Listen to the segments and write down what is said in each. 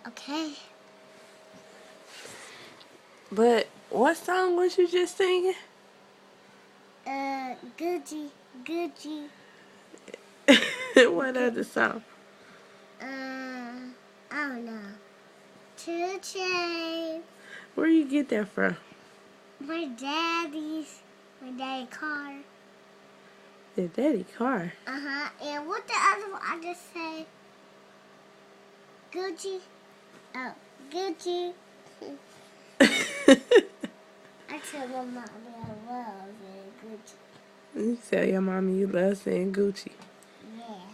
Okay. But what song was you just singing? Gucci, Gucci. What other song? I don't know. 2 Chainz. Where you get that from? My daddy car. Your daddy car. And what the other one? I just say Gucci. Oh, Gucci. I tell my mom I love Gucci. You tell your mommy you love saying Gucci. Yeah.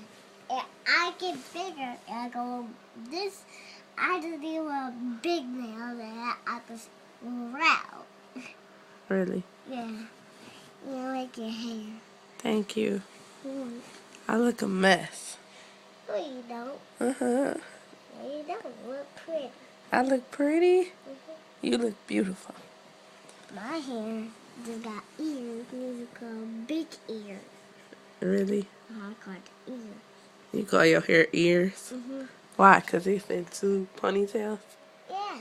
And I get bigger and I go this. I just do a big nail that I just round. Really? Yeah. You like your hair. Thank you. Mm. I look a mess. No, you don't. Uh-huh. No, you don't look pretty. I look pretty? You look beautiful. My hair just got ears. These are called big ears. Really? I called ears. You call your hair ears? Mm-hmm. Why? Because it's in 2 ponytails? Yeah.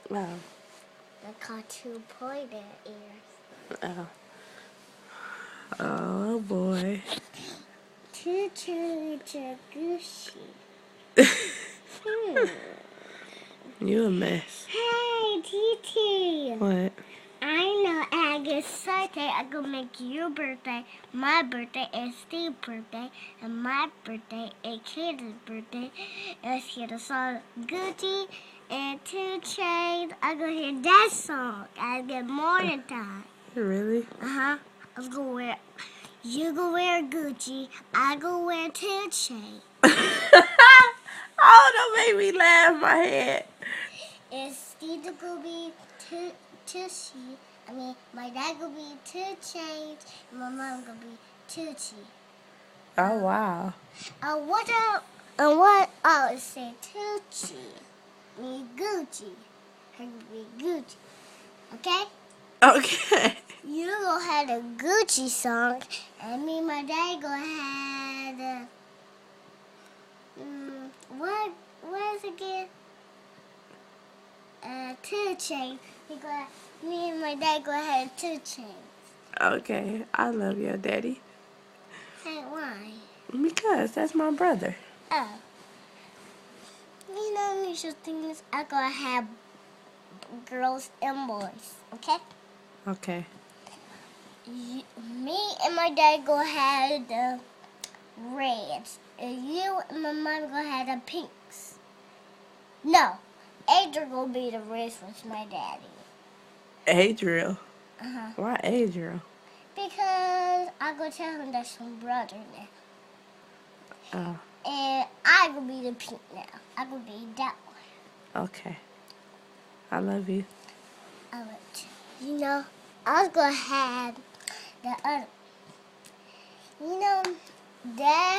Wow. I called 2 pointed ears. Oh. Oh, boy. Choo Gucci. You a mess. Hey, Titi. What? I know I get excited. I gonna make your birthday, my birthday, and Steve's birthday, and my birthday, and Katie's birthday. Let's hear the song Gucci and 2 Chainz. I gonna hear that song. I get morning time. Really? I was gonna wear. You go wear Gucci. I go wear 2 Chainz. Oh, don't make me laugh my head. And Steve gonna be Tushy. I mean, my dad gonna be 2 Chainz, and my mom gonna be Tucci. Oh, wow. What up? And what? Oh, it say Tucci. I mean Gucci. Her gonna be Gucci. Okay? Okay. You gonna have a Gucci song, and me and my dad gonna have what is it again? 2 Chainz. Me and my dad gonna have 2 Chainz. Okay. I love your daddy. Hey, why? Because that's my brother. Oh. You know, me should things I gonna have girls and boys. Okay? Okay. Me and my dad gonna have the reds, and you and my mom gonna have the pinks. No, Adriel gonna be the reds with my daddy. Adriel. Uh-huh. Why Adriel? Because I gonna tell him that's my brother now. Oh, And I gonna be the pink now. I gonna be that one. okay. I love you. I would. You know, I was gonna have the other. You know, Dad.